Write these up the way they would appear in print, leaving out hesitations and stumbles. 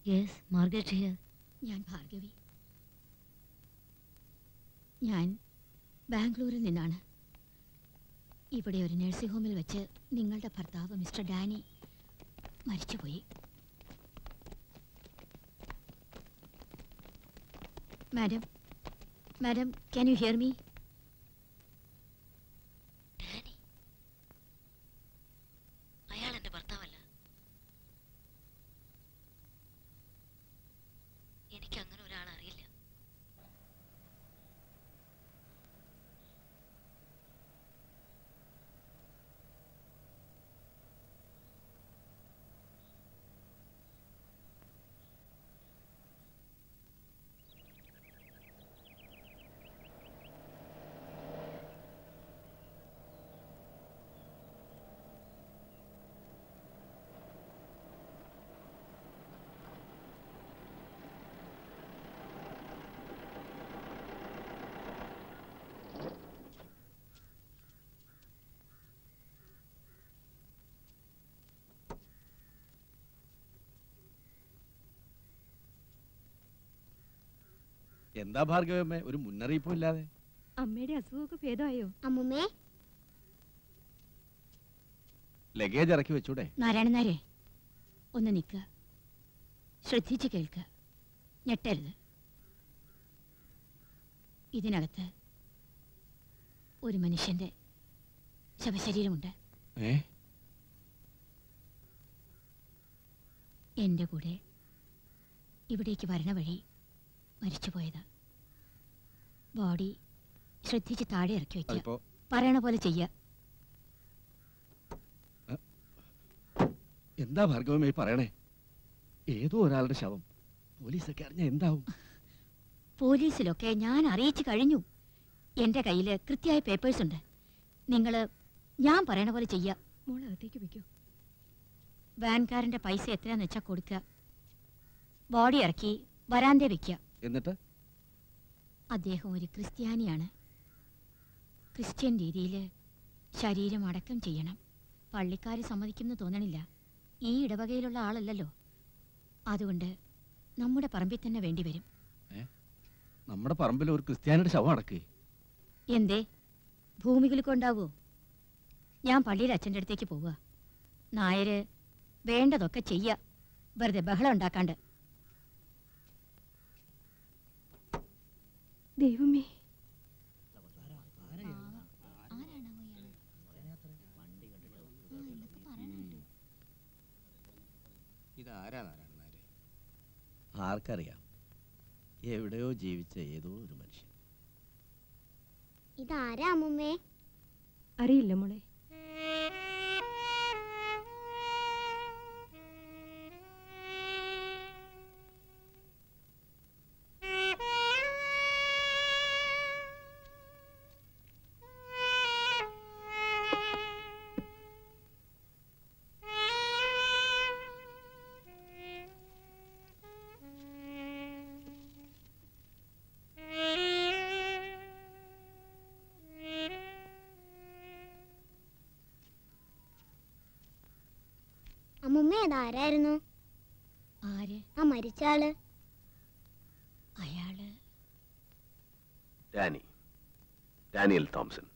Yes Margaret here. ഞാൻ ഭാർഗവി. ഞാൻ ബാംഗ്ലൂരിൽ നിന്നാണ്. ഇവിടെ ഒരു നഴ്സിംഗ് ഹോമിൽ വെച്ച് നിങ്ങളുടെ ഭർത്താവ് മിസ്റ്റർ ഡാനി മരിച്ചുപോയി. Madam, madam, can you hear me? Danny അയാൾ എന്റെ ഭർത്താവല്ല. എനിക്ക് അങ്ങനെ ഒരാളെ അറിയില്ല. എന്താ ഭാർഗവമ്മേ ഒരു മുന്നറിയിപ്പും ഇല്ലാതെ? അമ്മയുടെ അസുഖമൊക്കെ ഭേദമായോ? അമ്മുമ്മേ, ലഗേജ് ഇറക്കി വെച്ചൂടെ? നാരായണനാരെ, ഒന്ന് നിൽക്കുക, ശ്രദ്ധിച്ച് കേൾക്കുക, ഞെട്ടരുത്. ഇതിനകത്ത് ഒരു മനുഷ്യന്റെ ശവശരീരമുണ്ട്. എന്റെ കൂടെ ഇവിടേക്ക് വരണ വഴി മരിച്ചുപോയതാ. ബോഡി ശ്രദ്ധിച്ച് താഴെ ഇറക്കി വെക്കുക, പറയണ പോലെ ചെയ്യ. എന്താ ഭാർഗവമേ പറയണേ? ഏതോ ഒരാളുടെ ശവം. പോലീസൊക്കെ അറിഞ്ഞ എന്താവും? പോലീസിലൊക്കെ ഞാൻ അറിയിച്ചു കഴിഞ്ഞു. എന്റെ കയ്യില് കൃത്യമായ പേപ്പേഴ്സ് ഉണ്ട്. നിങ്ങള് ഞാൻ പറയണ പോലെ ചെയ്യ. മോളെ അകത്തേക്ക് വെക്കൂ. വാൻകാരന്റെ പൈസ എത്രയാന്ന് വെച്ചാ കൊടുക്കുക. ബോഡി ഇറക്കി വരാന്തേ വെക്കുക. എന്നിട്ട് അദ്ദേഹം ഒരു ക്രിസ്ത്യാനിയാണ്. ക്രിസ്ത്യൻ രീതിയിൽ ശരീരം അടക്കം ചെയ്യണം. പള്ളിക്കാര് സമ്മതിക്കുമെന്ന് തോന്നണില്ല. ഈ ഇടവകയിലുള്ള ആളല്ലല്ലോ. അതുകൊണ്ട് നമ്മുടെ പറമ്പിൽ തന്നെ വേണ്ടി വരും. നമ്മുടെ പറമ്പിൽ ഒരു ക്രിസ്ത്യാനിയുടെ ശവം അടക്കേ? എന്തേ, ഭൂമികുലുക്കൊണ്ടാവോ? ഞാൻ പള്ളിയിൽ അച്ഛൻ്റെ അടുത്തേക്ക് പോവുക. നായര് വേണ്ടതൊക്കെ ചെയ്യ, വെറുതെ ബഹളം ഉണ്ടാക്കാണ്ട്. ദൈവമേ, ആർക്കറിയാം? എവിടെയോ ജീവിച്ച ഏതോ ഒരു മനുഷ്യൻ. ഇതാരാ അമ്മുമ്മേ? അറിയില്ല മോളെ. അമ്മുമ്മ അതാരായിരുന്നു? ആര്? ആ മരിച്ചാള്. അയാള് ഡാനിയൽ തോംസൺ.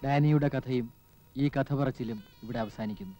ഡാനിയുടെ കഥയും ഈ കഥ പറച്ചിലും ഇവിടെ അവസാനിക്കുന്നു.